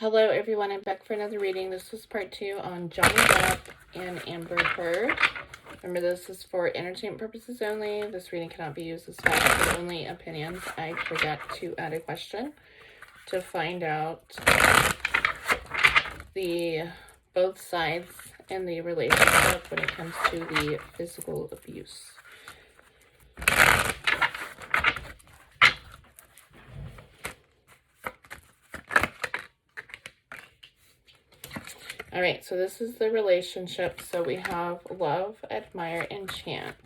Hello everyone, I'm back for another reading. This is part 2 on Johnny Depp and Amber Heard. Remember, this is for entertainment purposes only. This reading cannot be used as fact, but only opinions. I forgot to add a question to find out the both sides in the relationship when it comes to the physical abuse. All right, so this is the relationship. So we have love, admire, enchant.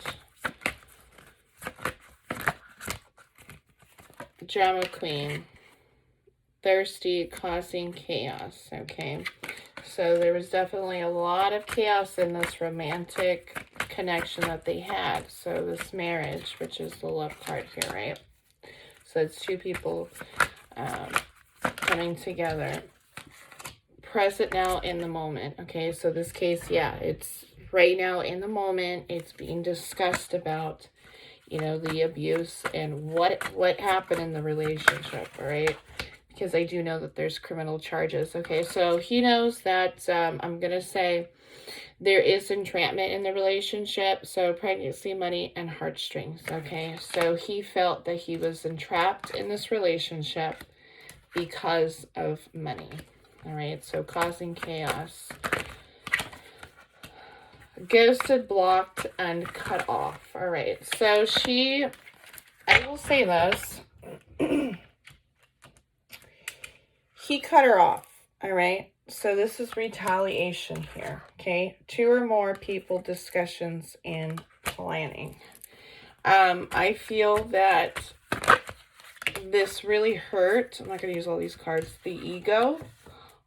Drama queen. Thirsty, causing chaos. Okay, so there was definitely a lot of chaos in this romantic connection that they had. So this marriage, which is the love card here, right? So it's two people coming together. Present now in the moment. Okay, so this case, yeah, it's right now in the moment. It's being discussed about, you know, the abuse and what happened in the relationship. All right, because I do know that there's criminal charges. Okay, so he knows that I'm gonna say there is entrapment in the relationship. So pregnancy, money, and heartstrings. Okay, so he felt that he was entrapped in this relationship because of money. All right, so causing chaos. Ghosted, blocked, and cut off. All right, so I will say this. He cut her off. All right, so this is retaliation here. Okay, 2 or more people, discussions, and planning. I feel that this really hurt. I'm not going to use all these cards. The ego.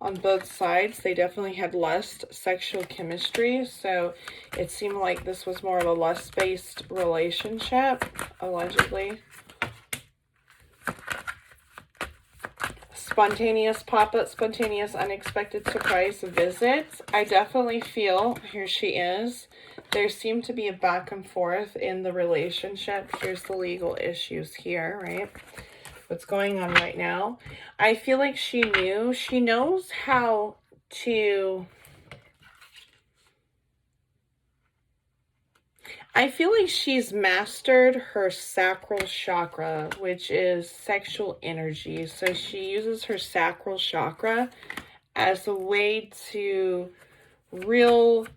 On both sides, they definitely had lust, sexual chemistry, so it seemed like this was more of a lust-based relationship, allegedly. Spontaneous pop-up, spontaneous, unexpected surprise visits. I definitely feel, here she is, there seemed to be a back and forth in the relationship. Here's the legal issues here, right? What's going on right now. I feel like she knows how to, I feel like she's mastered her sacral chakra, which is sexual energy. So she uses her sacral chakra as a way to reel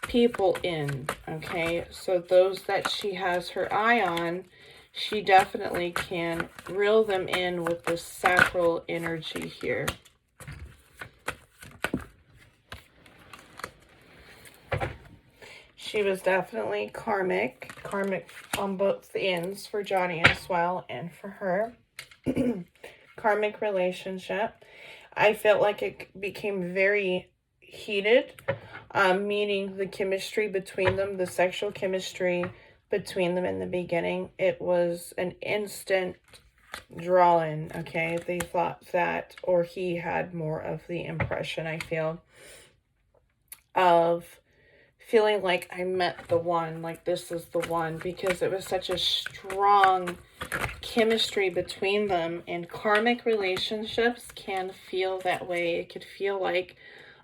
people in, okay? So those that she has her eye on, she definitely can reel them in with the sacral energy here. She was definitely karmic on both ends for Johnny as well and for her. Karmic relationship. I felt like it became very heated, meaning the chemistry between them, the sexual chemistry between them in the beginning, it was an instant draw-in, okay? They thought that, or he had more of the impression, I feel, of feeling like I met the one, like this is the one, because it was such a strong chemistry between them. And karmic relationships can feel that way. It could feel like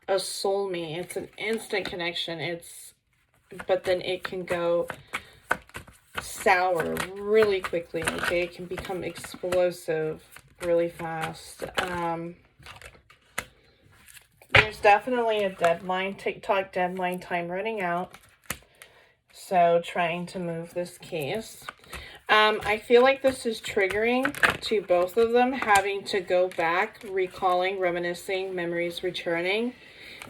a soulmate. It's an instant connection. But then it can go sour really quickly, okay? It can become explosive really fast. There's definitely a deadline, TikTok deadline time running out. So trying to move this case. I feel like this is triggering to both of them, having to go back, recalling, reminiscing, memories returning.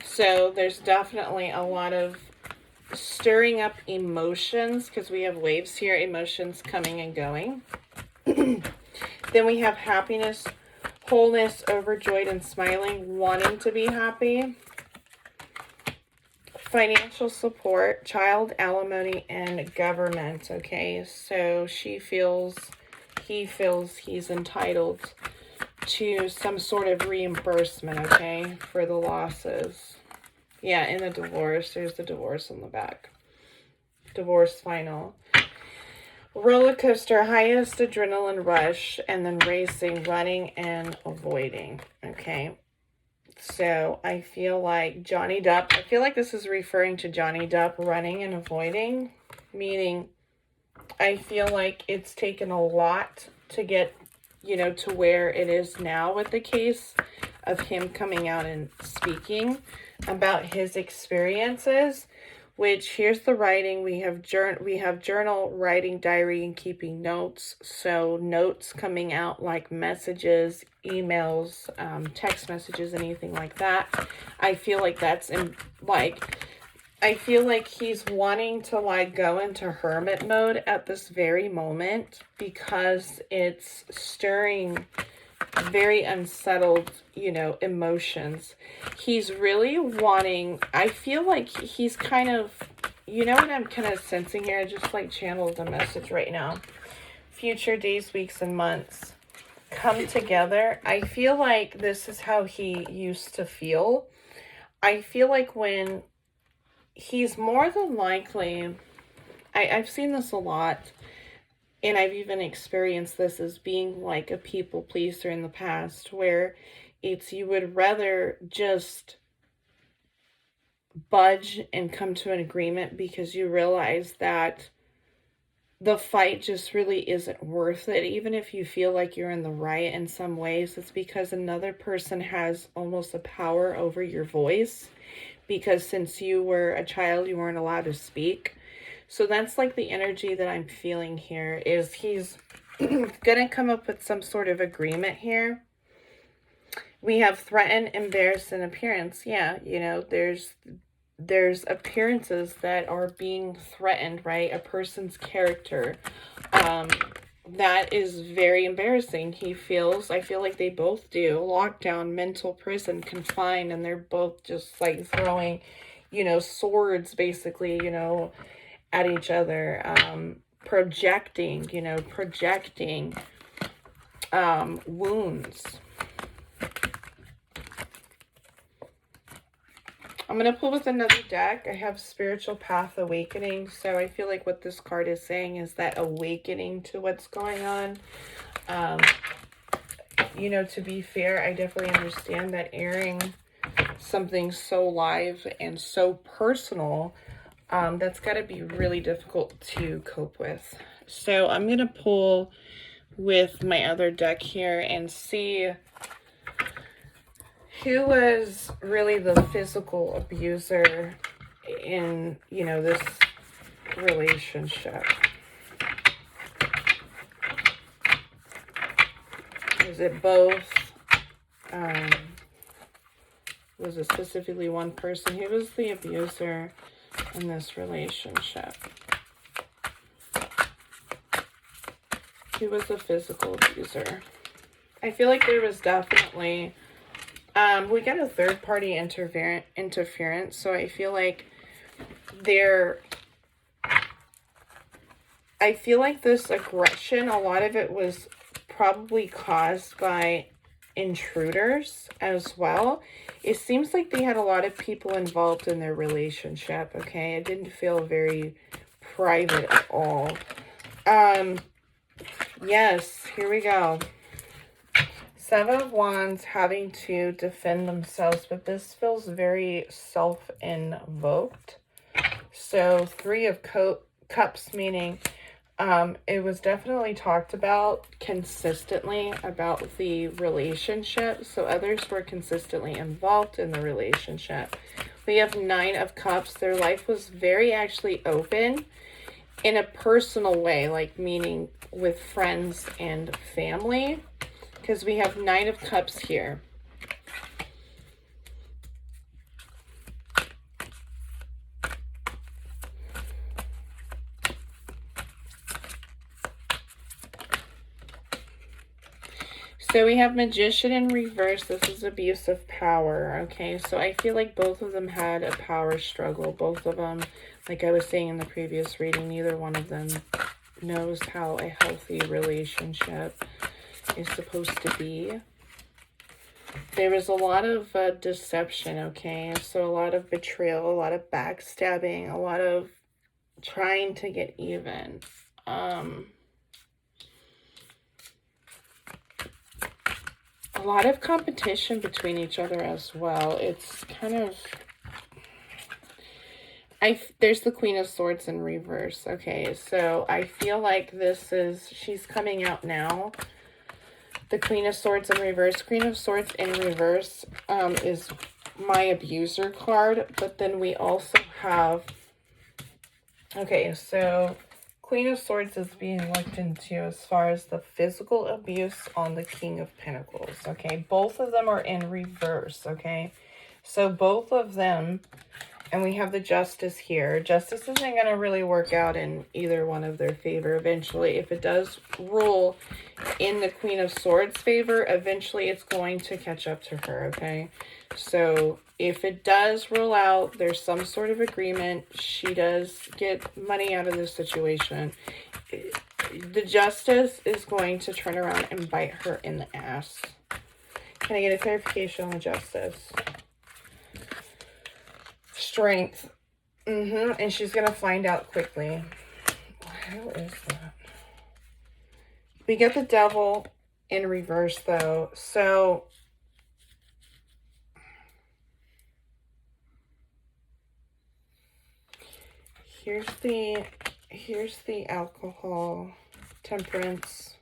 So there's definitely a lot of stirring up emotions, because we have waves here, emotions coming and going. Then we have happiness, wholeness, overjoyed and smiling, wanting to be happy. Financial support, child alimony, and government. Okay, so he feels he's entitled to some sort of reimbursement, okay, for the losses. Yeah, in the divorce. There's the divorce on the back. Divorce final. Roller coaster, highest adrenaline rush, and then racing, running, and avoiding. Okay. So I feel like Johnny Depp, I feel like this is referring to Johnny Depp running and avoiding, meaning I feel like it's taken a lot to get, you know, to where it is now with the case of him coming out and speaking about his experiences, which here's the writing. We have journal, writing, diary, and keeping notes. So notes coming out like messages, emails, text messages, anything like that. I feel like that's I feel like he's wanting to like go into hermit mode at this very moment because it's stirring very unsettled, you know, emotions. He's really wanting, I feel like he's kind of, you know what I'm kind of sensing here? I just like channeled the message right now. Future days, weeks, and months come together. I feel like this is how he used to feel. I feel like when he's more than likely, I've seen this a lot, and I've even experienced this as being like a people pleaser in the past, where it's you would rather just budge and come to an agreement because you realize that the fight just really isn't worth it. Even if you feel like you're in the right in some ways, it's because another person has almost a power over your voice, because since you were a child, you weren't allowed to speak. So that's like the energy that I'm feeling here, is he's gonna come up with some sort of agreement here. We have threaten, embarrass, and appearance. Yeah, you know, there's appearances that are being threatened, right? A person's character. That is very embarrassing. He feels, I feel like they both do, lockdown, mental prison, confined, and they're both just like throwing, you know, swords basically, you know, at each other, projecting, you know, projecting wounds. I'm going to pull with another deck. I have Spiritual Path Awakening. So I feel like what this card is saying is that awakening to what's going on. You know, to be fair, I definitely understand that airing something so live and so personal, that's got to be really difficult to cope with. So I'm going to pull with my other deck here and see who was really the physical abuser in, you know, this relationship. Is it both? Was it specifically one person? Who was the abuser in this relationship? Who was the physical abuser? I feel like there was definitely, we got a third-party interference, so I feel like I feel like this aggression, a lot of it was probably caused by intruders as well. It seems like they had a lot of people involved in their relationship, okay? It didn't feel very private at all. Yes, here we go. Seven of Wands, having to defend themselves, but this feels very self-invoked. So Three of Cups, meaning it was definitely talked about consistently about the relationship. So others were consistently involved in the relationship. We have Nine of Cups. Their life was very actually open in a personal way, like meaning with friends and family. Because we have Nine of Cups here. So we have Magician in reverse. This is abuse of power, okay? So I feel like both of them had a power struggle. Both of them, like I was saying in the previous reading, neither one of them knows how a healthy relationship is supposed to be. There was a lot of deception, okay? So a lot of betrayal, a lot of backstabbing, a lot of trying to get even. a lot of competition between each other as well. It's kind of, there's the Queen of Swords in reverse. Okay, so I feel like she's coming out now. The Queen of Swords in reverse. Queen of Swords in reverse is my abuser card, but then we also have, okay, so Queen of Swords is being looked into as far as the physical abuse on the King of Pentacles, okay? Both of them are in reverse, okay? So both of them, and we have the Justice here. Justice isn't going to really work out in either one of their favor eventually. If it does rule in the Queen of Swords' favor, eventually it's going to catch up to her, okay? So if it does rule out, there's some sort of agreement, she does get money out of this situation, the Justice is going to turn around and bite her in the ass. Can I get a clarification on the Justice? Strength. And she's going to find out quickly. How is that? We get the Devil in reverse, though. So here's the alcohol, temperance.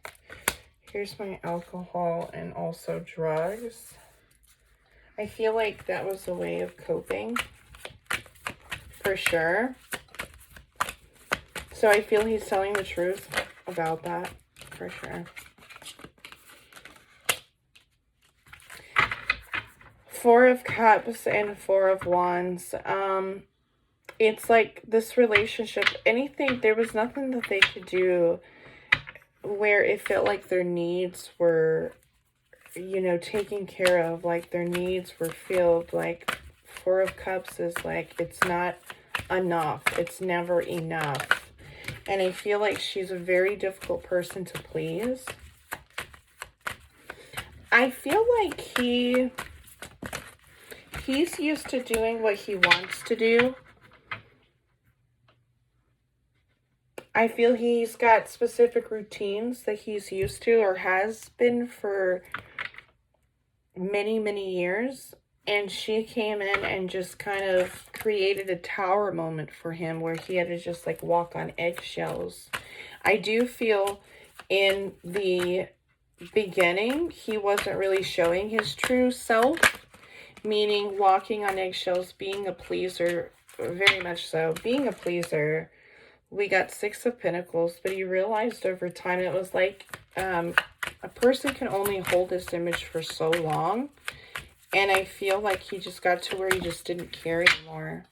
Here's my alcohol and also drugs. I feel like that was a way of coping, for sure. So I feel he's telling the truth about that, for sure. Four of Cups and Four of Wands. It's like this relationship, there was nothing that they could do where it felt like their needs were, taken care of, like their needs were filled. Like Four of Cups is like, it's not enough. It's never enough. And I feel like she's a very difficult person to please. I feel like he's used to doing what he wants to do. I feel he's got specific routines that he's used to or has been for many, many years. And she came in and just kind of created a tower moment for him where he had to just like walk on eggshells. I do feel in the beginning, he wasn't really showing his true self, meaning walking on eggshells, being a pleaser, very much so, being a pleaser. We got Six of Pentacles, but he realized over time it was like a person can only hold this image for so long. And I feel like he just got to where he just didn't care anymore.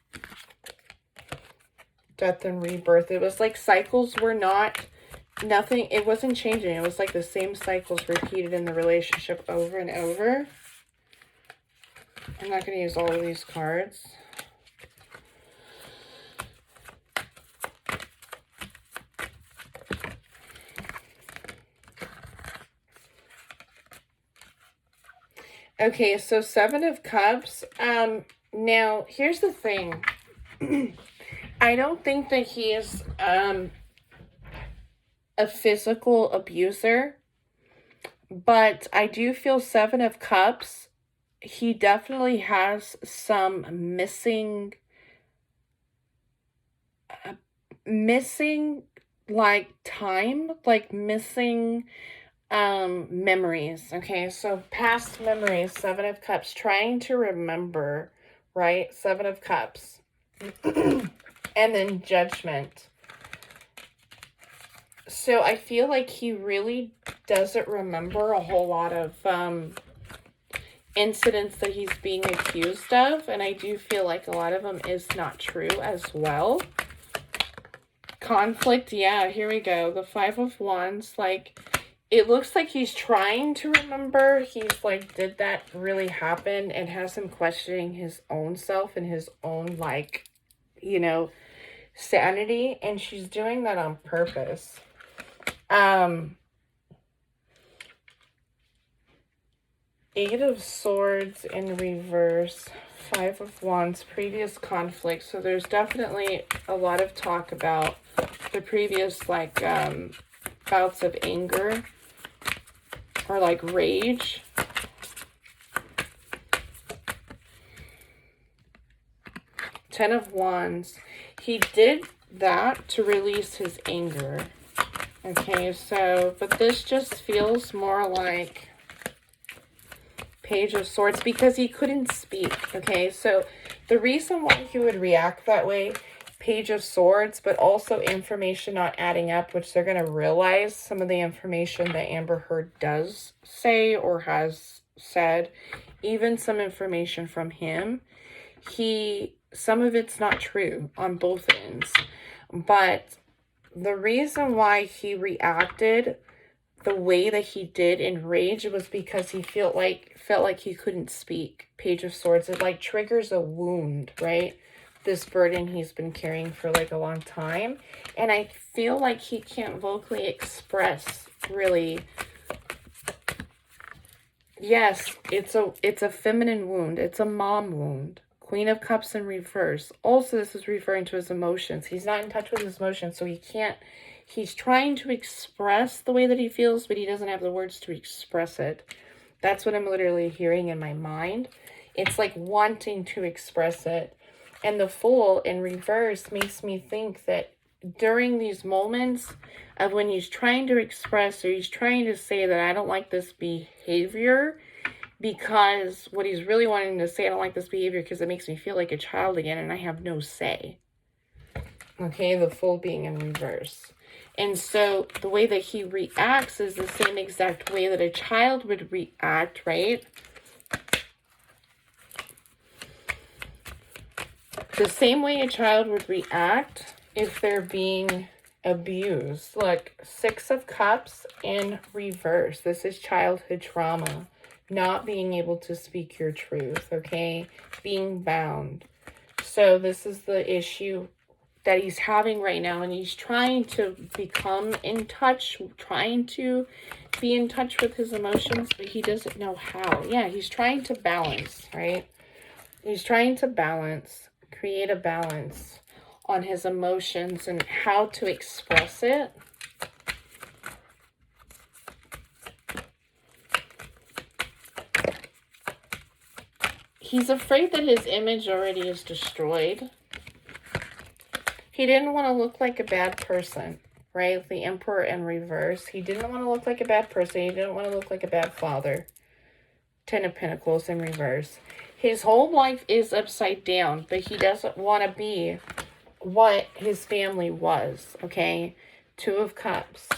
Death and rebirth. It was like cycles were nothing. It wasn't changing. It was like the same cycles repeated in the relationship over and over. I'm not going to use all of these cards. Okay, so Seven of Cups. Now, here's the thing. I don't think that he is a physical abuser, but I do feel Seven of Cups, he definitely has some missing like time, like missing memories. Okay, so past memories. Seven of Cups, trying to remember, right? Seven of Cups. And then Judgment. So I feel like he really doesn't remember a whole lot of incidents that he's being accused of, and I do feel like a lot of them is not true as well. Conflict, yeah, here we go. The Five of Wands, like, it looks like he's trying to remember. He's like, did that really happen? And has him questioning his own self and his own, like, sanity. And she's doing that on purpose. Eight of Swords in reverse. Five of Wands, previous conflict. So there's definitely a lot of talk about the previous, like, bouts of anger or like rage. Ten of Wands. He did that to release his anger. Okay, so, but this just feels more like Page of Swords because he couldn't speak. Okay, so the reason why he would react that way, Page of Swords, but also information not adding up, which they're going to realize some of the information that Amber Heard does say or has said, even some information from him, some of it's not true on both ends. But the reason why he reacted the way that he did in rage was because he felt like he couldn't speak. Page of Swords, it like triggers a wound, right? This burden he's been carrying for like a long time. And I feel like he can't vocally express really. Yes, it's a feminine wound. It's a mom wound. Queen of Cups in reverse. Also, this is referring to his emotions. He's not in touch with his emotions, so he's trying to express the way that he feels, but he doesn't have the words to express it. That's what I'm literally hearing in my mind. It's like wanting to express it. And the Fool in reverse makes me think that during these moments of when he's trying to express or he's trying to say that I don't like this behavior, because what he's really wanting to say, I don't like this behavior because it makes me feel like a child again and I have no say. Okay, the Fool being in reverse. And so the way that he reacts is the same exact way that a child would react, right? The same way a child would react if they're being abused. Look, Six of Cups in reverse. This is childhood trauma. Not being able to speak your truth, okay? Being bound. So this is the issue that he's having right now, and he's trying to become in touch, trying to be in touch with his emotions, but he doesn't know how. Yeah, he's trying to balance, right? He's trying to balance, create a balance on his emotions and how to express it. He's afraid that his image already is destroyed. He didn't want to look like a bad person, right? The Emperor in reverse. He didn't want to look like a bad person. He didn't want to look like a bad father. Ten of Pentacles in reverse. His whole life is upside down, but he doesn't want to be what his family was, okay? Two of Cups.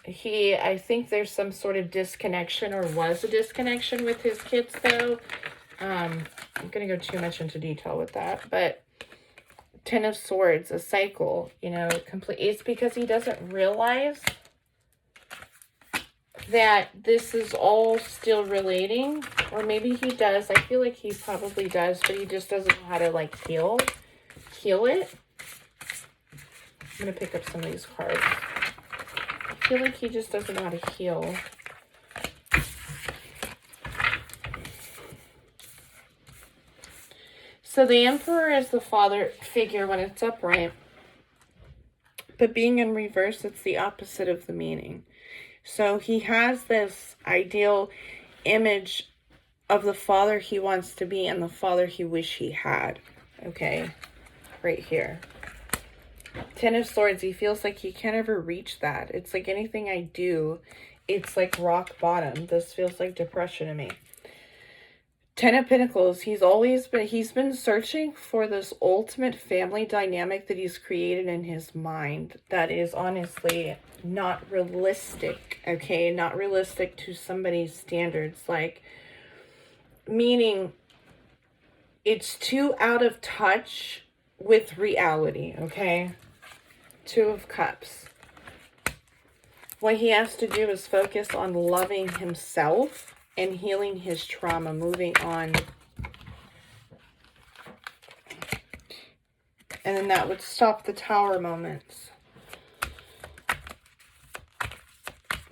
I think there's some sort of disconnection, or was a disconnection with his kids, though. I'm going to go too much into detail with that, but Ten of Swords, a cycle, you know, complete. It's because he doesn't realize that this is all still relating, or maybe he does. I feel like he probably does, but he just doesn't know how to, like, heal it. I'm going to pick up some of these cards. I feel like he just doesn't know how to heal. So the Emperor is the father figure when it's upright. But being in reverse, it's the opposite of the meaning. So he has this ideal image of the father he wants to be and the father he wish he had. Okay, right here. Ten of Swords, he feels like he can't ever reach that. It's like anything I do, it's like rock bottom. This feels like depression to me. Ten of Pentacles, he's been searching for this ultimate family dynamic that he's created in his mind that is honestly not realistic, okay? Not realistic to somebody's standards, like, meaning it's too out of touch with reality, okay? Two of Cups. What he has to do is focus on loving himself and healing his trauma, moving on. And then that would stop the Tower moments.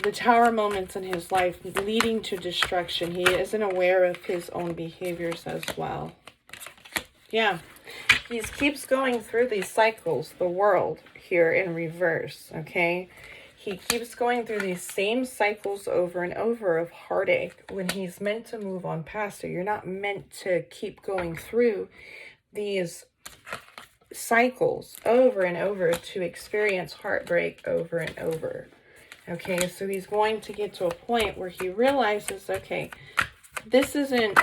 The Tower moments in his life leading to destruction. He isn't aware of his own behaviors as well. Yeah. He keeps going through these cycles, the World here in reverse, okay? He keeps going through these same cycles over and over of heartache when he's meant to move on past it. You're not meant to keep going through these cycles over and over to experience heartbreak over and over. Okay, so he's going to get to a point where he realizes, okay, this isn't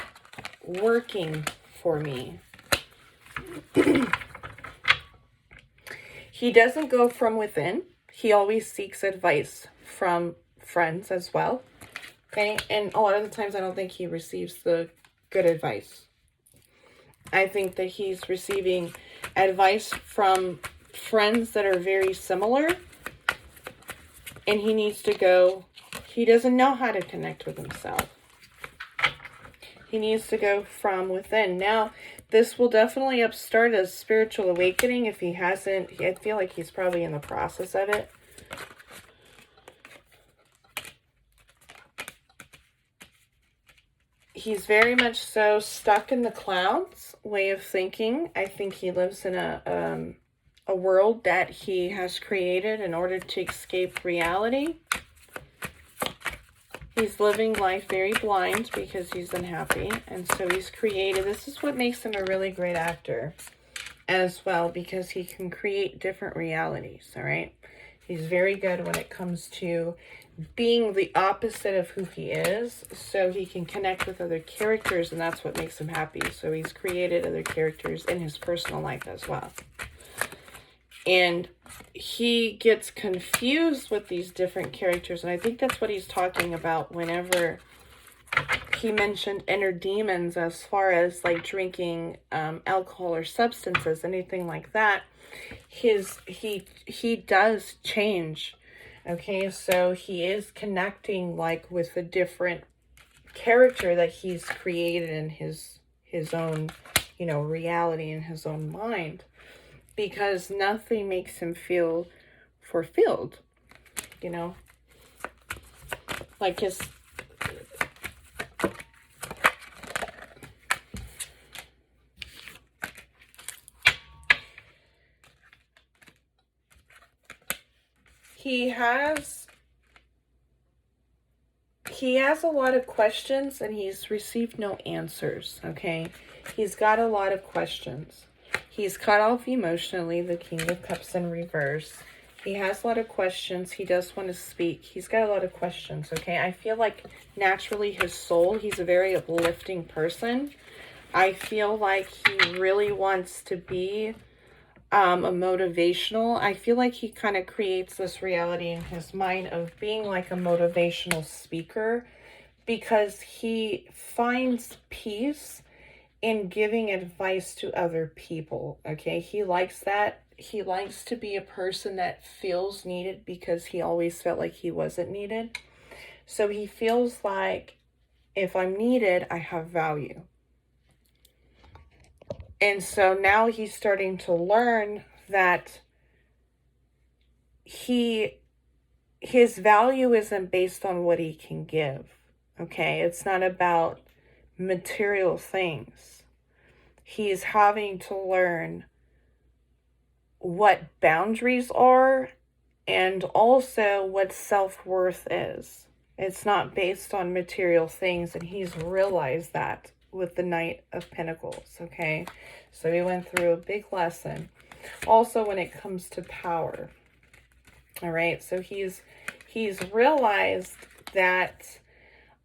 working for me. He doesn't go from within. He always seeks advice from friends as well. Okay, and a lot of the times I don't think he receives the good advice. I think that he's receiving advice from friends that are very similar. And he needs to go, he doesn't know how to connect with himself. He needs to go from within. Now, this will definitely upstart a spiritual awakening if he hasn't. I feel like he's probably in the process of it. He's very much so stuck in the clouds way of thinking. I think he lives in a world that he has created in order to escape reality. He's living life very blind because he's unhappy. And so he's created, this is what makes him a really great actor as well, because he can create different realities, all right? He's very good when it comes to being the opposite of who he is, so he can connect with other characters, and that's what makes him happy. So he's created other characters in his personal life as well. And he gets confused with these different characters. And I think that's what he's talking about whenever he mentioned inner demons, as far as like drinking alcohol or substances, anything like that. He does change. Okay, so he is connecting like with a different character that he's created in his own, reality in his own mind. Because nothing makes him feel fulfilled, like his, he has a lot of questions and he's received no answers, okay? He's got a lot of questions. He's cut off emotionally, the King of Cups in reverse. He has a lot of questions. He does want to speak. He's got a lot of questions, okay? I feel like naturally his soul, he's a very uplifting person. I feel like he really wants to be a motivational. I feel like he kind of creates this reality in his mind of being like a motivational speaker, because he finds peace in giving advice to other people, okay? He likes that. He likes to be a person that feels needed, because he always felt like he wasn't needed. So he feels like, if I'm needed, I have value. And so now he's starting to learn that his value isn't based on what he can give, okay? It's not about material things. He's having to learn what boundaries are and also what self-worth is. It's not based on material things, and he's realized that with the Knight of Pentacles, okay? So he went through a big lesson. Also, when it comes to power, all right? So he's realized that,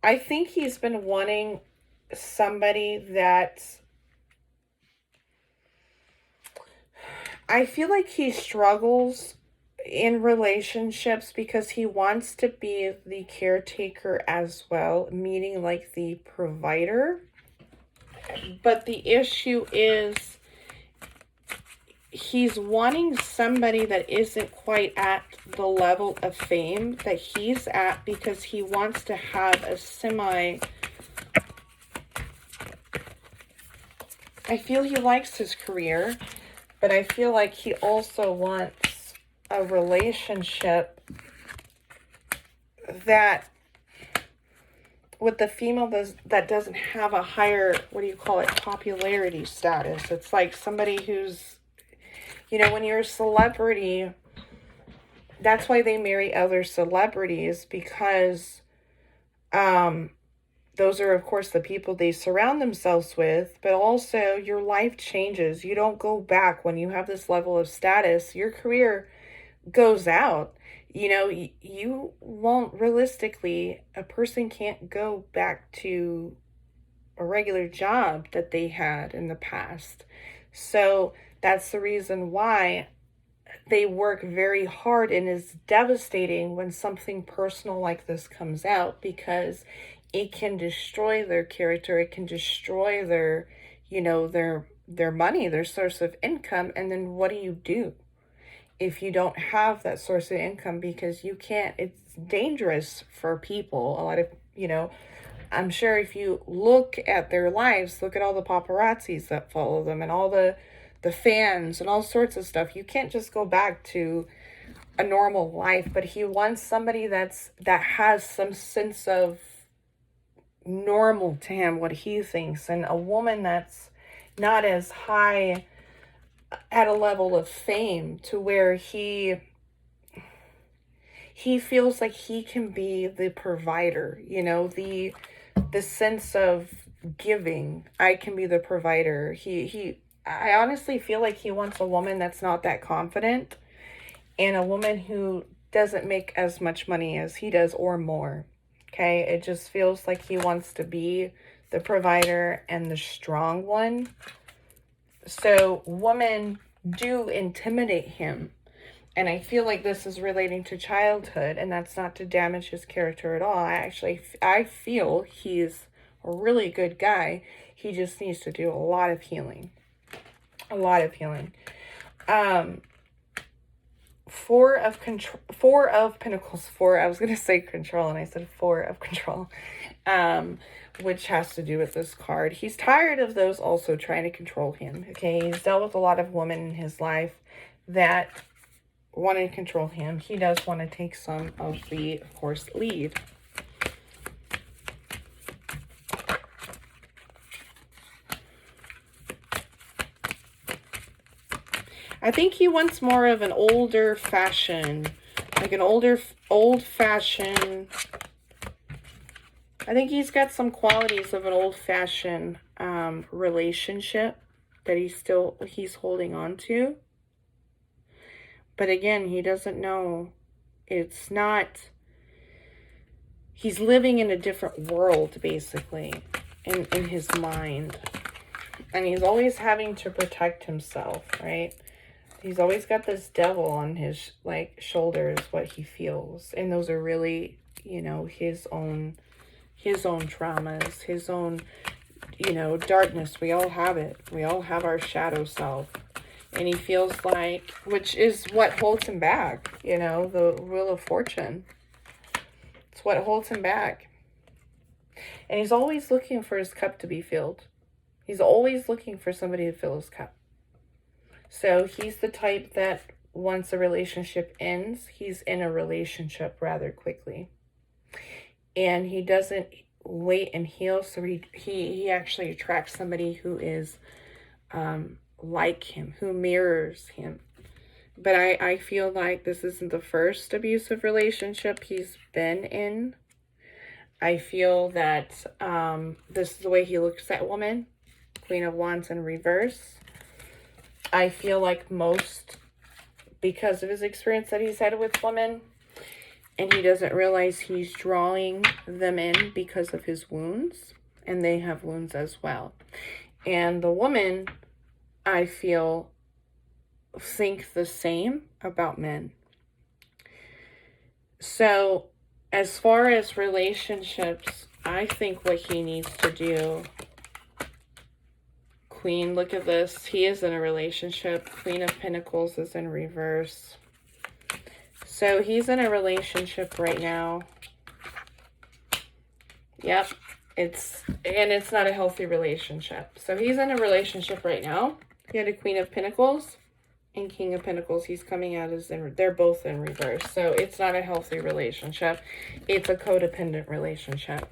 I think he's been wanting somebody that, I feel like he struggles in relationships because he wants to be the caretaker as well, meaning like the provider. But the issue is he's wanting somebody that isn't quite at the level of fame that he's at, because he wants to have a I feel he likes his career, but I feel like he also wants a relationship that, with the female that doesn't have a higher, popularity status. It's like somebody who's, when you're a celebrity, that's why they marry other celebrities, because those are, of course, the people they surround themselves with, but also your life changes. You don't go back when you have this level of status. Your career goes out. You know, you won't realistically, a person can't go back to a regular job that they had in the past. So that's the reason why they work very hard, and it's devastating when something personal like this comes out, because it can destroy their character. It can destroy their, you know, their money, their source of income. And then what do if you don't have that source of income? Because you can't, it's dangerous for people. A lot of, you know, I'm sure if you look at their lives, look at all the paparazzis that follow them and all the fans and all sorts of stuff. You can't just go back to a normal life. But he wants somebody that has some sense of normal to him, what he thinks, and a woman that's not as high at a level of fame to where he feels like he can be the provider, you know, the sense of giving. I can be the provider. I honestly feel like he wants a woman that's not that confident, and a woman who doesn't make as much money as he does or more. Okay, it just feels like he wants to be the provider and the strong one. So women do intimidate him. And I feel like this is relating to childhood, and that's not to damage his character at all. I feel he's a really good guy. He just needs to do a lot of healing. A lot of healing. Four of Pentacles. I was going to say control, and I said Four of Control. Which has to do with this card. He's tired of those also trying to control him. Okay, he's dealt with a lot of women in his life that want to control him. He does want to take some of the, of course, lead. I think he wants more of an older fashioned, like an old fashioned. I think he's got some qualities of an old fashioned relationship that he's holding on to. But again, he doesn't know. It's not. He's living in a different world, basically, in his mind. And he's always having to protect himself, right? He's always got this devil on his, like, shoulders, what he feels. And those are really, you know, his own traumas, his own, you know, darkness. We all have it. We all have our shadow self. And he feels like, which is what holds him back, you know, the Wheel of Fortune. It's what holds him back. And he's always looking for his cup to be filled. He's always looking for somebody to fill his cup. So he's the type that once a relationship ends, he's in a relationship rather quickly. And he doesn't wait and heal. So he actually attracts somebody who is like him, who mirrors him. But I feel like this isn't the first abusive relationship he's been in. I feel that this is the way he looks at women. Queen of Wands in reverse. I feel like because of his experience that he's had with women, and he doesn't realize he's drawing them in because of his wounds, and they have wounds as well. And the woman, I feel, think the same about men. So as far as relationships, I think what he needs to do, Queen, look at this. He is in a relationship. Queen of Pentacles is in reverse. So he's in a relationship right now. Yep. It's not a healthy relationship. So he's in a relationship right now. He had a Queen of Pentacles and King of Pentacles. He's coming out as they're both in reverse. So it's not a healthy relationship. It's a codependent relationship.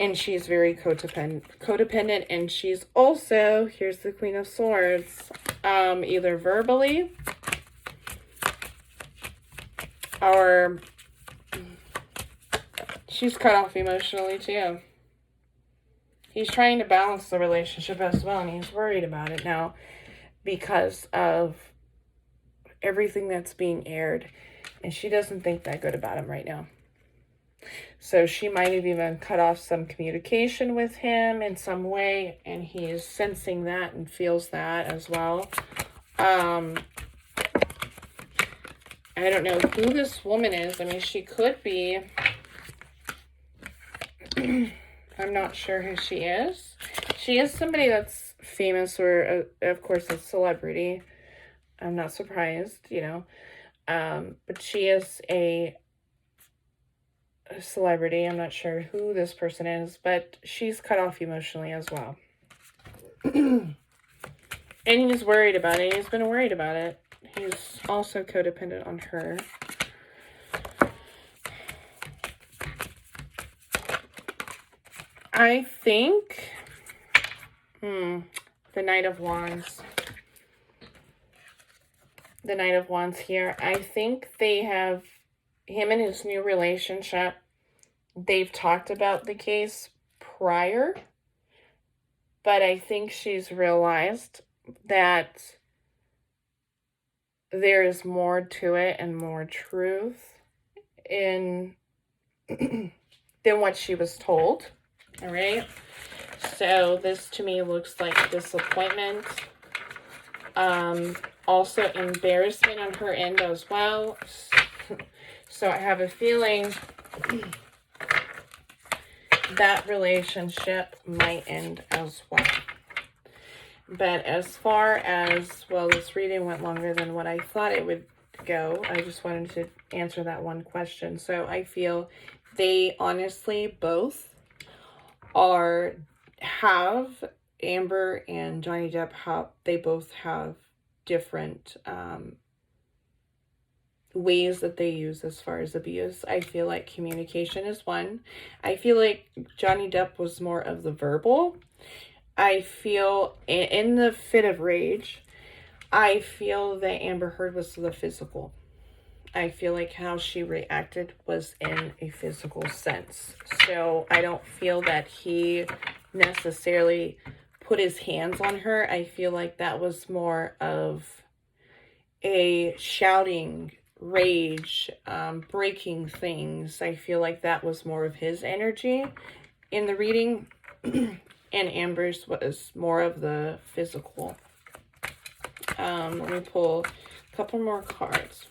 And she's very codependent, and she's also, here's the Queen of Swords, either verbally or she's cut off emotionally too. He's trying to balance the relationship as well, and he's worried about it now because of everything that's being aired, and she doesn't think that good about him right now. So she might have even cut off some communication with him in some way, and he's sensing that and feels that as well. I don't know who this woman is. I mean, she could be... I'm not sure who she is. She is somebody that's famous or, of course, a celebrity. I'm not surprised, you know. But she is a celebrity. I'm not sure who this person is, but she's cut off emotionally as well. And he's worried about it. He's been worried about it. He's also codependent on her. I think, the Knight of Wands. The Knight of Wands here. I think they have, him and his new relationship, they've talked about the case prior, but I think she's realized that there is more to it and more truth in than what she was told. All right. So this to me looks like disappointment. Also embarrassment on her end as well. So I have a feeling that relationship might end as well. But as far as, well, this reading went longer than what I thought it would go. I just wanted to answer that one question. So I feel they honestly both have Amber and Johnny Depp, they both have different ways that they use as far as abuse. I feel like communication is one. I feel like Johnny Depp was more of the verbal. I feel in the fit of rage, I feel that Amber Heard was the physical. I feel like how she reacted was in a physical sense. So I don't feel that he necessarily put his hands on her. I feel like that was more of a shouting, rage, breaking things. I feel like that was more of his energy in the reading. And Amber's was more of the physical. Let me pull a couple more cards.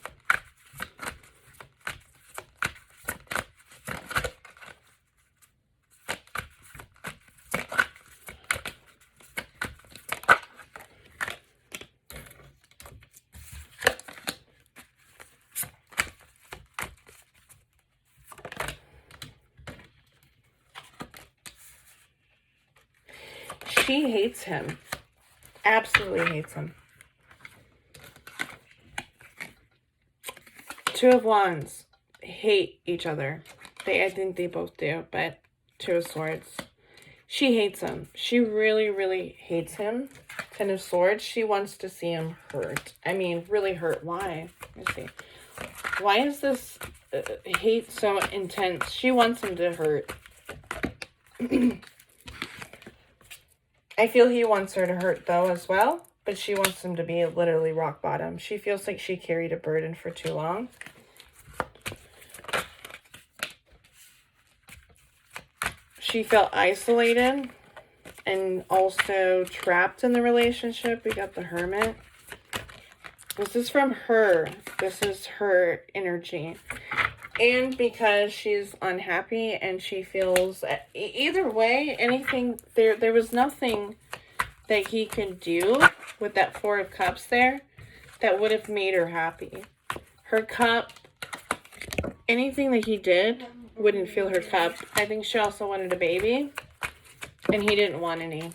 She hates him. Absolutely hates him. Two of Wands hate each other. I think they both do, but Two of Swords. She hates him. She really, really hates him. Ten of Swords. She wants to see him hurt. I mean, really hurt. Why? Let me see. Why is this hate so intense? She wants him to hurt. I feel he wants her to hurt, though, as well. But she wants him to be literally rock bottom. She feels like she carried a burden for too long. She felt isolated and also trapped in the relationship. We got the Hermit. This is from her. This is her energy. And because she's unhappy and she feels, either way, anything, there was nothing that he could do with that Four of Cups there that would have made her happy. Her cup, anything that he did wouldn't fill her cup. I think she also wanted a baby, and he didn't want any.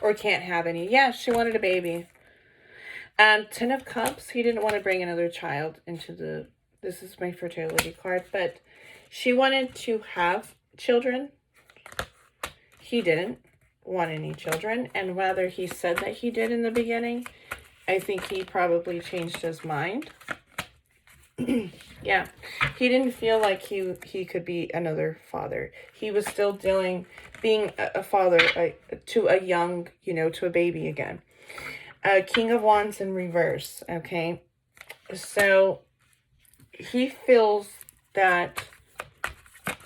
Or can't have any. Yeah, she wanted a baby. Ten of Cups, he didn't want to bring another child into the... This is my fertility card, but she wanted to have children. He didn't want any children, and whether he said that he did in the beginning, I think he probably changed his mind. Yeah, he didn't feel like he could be another father. He was still being a father to a young, to a baby again. King of Wands in reverse, okay? So he feels that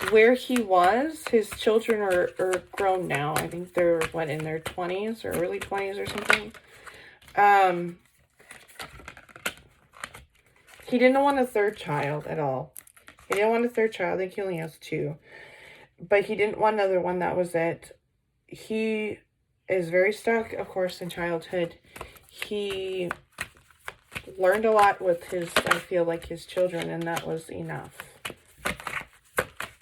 where he was, his children are grown now. I think they're, in their 20s or early 20s or something. He didn't want a third child at all. He didn't want a third child. I think he only has 2. But he didn't want another one. That was it. He is very stuck, of course, in childhood. He learned a lot with I feel like his children, and that was enough.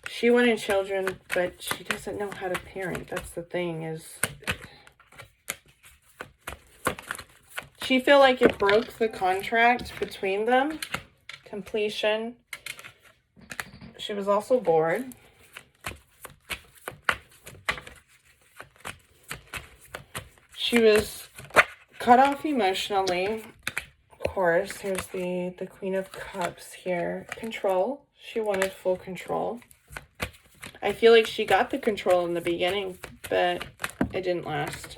She wanted children, but she doesn't know how to parent. That's the thing, is she feel like it broke the contract between them. Completion. She was also bored. She was cut off emotionally. Of course, here's the Queen of Cups here. Control. She wanted full control. I feel like she got the control in the beginning, but it didn't last.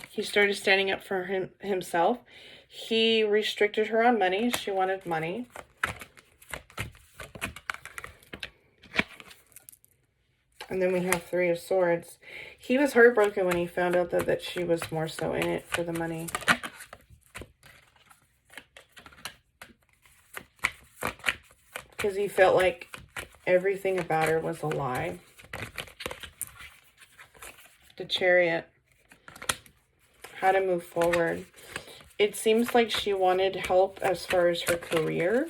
He started standing up for himself. He restricted her on money. She wanted money. And then we have 3 of Swords. He was heartbroken when he found out that she was more so in it for the money. Because he felt like everything about her was a lie. The Chariot. How to move forward. It seems like she wanted help as far as her career.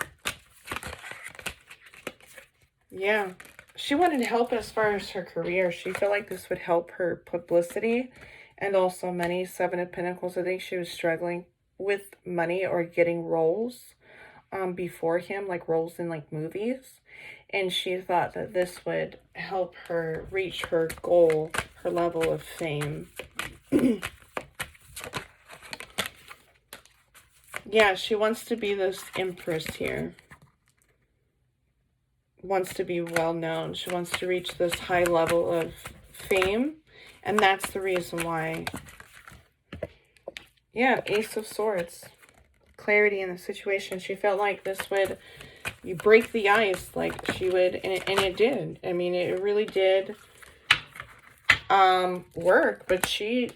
Yeah. She wanted help as far as her career. She felt like this would help her publicity and also money. 7 of Pentacles. I think she was struggling with money or getting roles before him, like roles in like movies. And she thought that this would help her reach her goal, her level of fame. Yeah, she wants to be this empress here. Wants to be well known. She wants to reach this high level of fame. And that's the reason why. Yeah, Ace of Swords. Clarity in the situation. She felt like this would break the ice. Like she would, and it did. I mean, it really did work. But she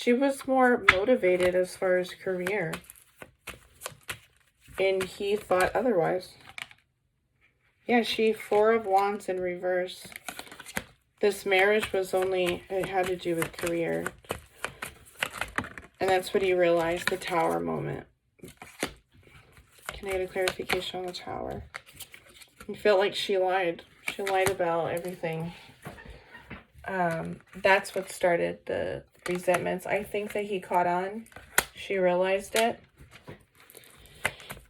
was more motivated as far as career. And he thought otherwise. Yeah, 4 of Wands in reverse. This marriage was it had to do with career. And that's what he realized, the Tower moment. Can I get a clarification on the Tower? He felt like she lied. She lied about everything. That's what started the resentments. I think that he caught on. She realized it.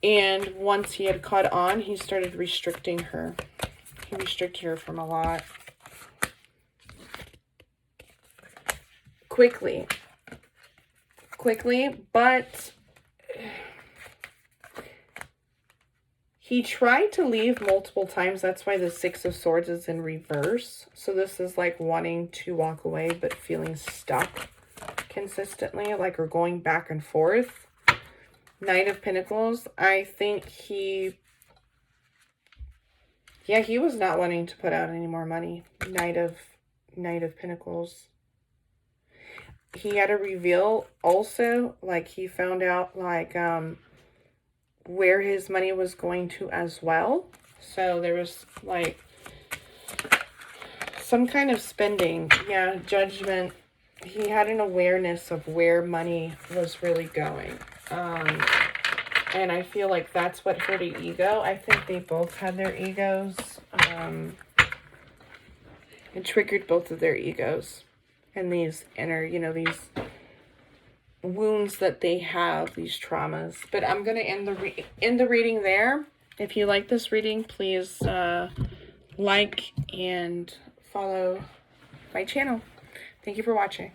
And once he had caught on, he started restricting her. He restricted her from a lot. Quickly, but he tried to leave multiple times. That's why the 6 of Swords is in reverse. So this is like wanting to walk away, but feeling stuck consistently, like, or going back and forth. Knight of Pentacles. I think he was not wanting to put out any more money. Knight of Pentacles. He had a reveal also, like he found out like where his money was going to as well. So there was like some kind of spending. Yeah, judgment. He had an awareness of where money was really going. And I feel like that's what hurt his ego. I think they both had their egos. It triggered both of their egos. And these inner, these wounds that they have, these traumas. But I'm going to end the reading there. If you like this reading, please like and follow my channel. Thank you for watching.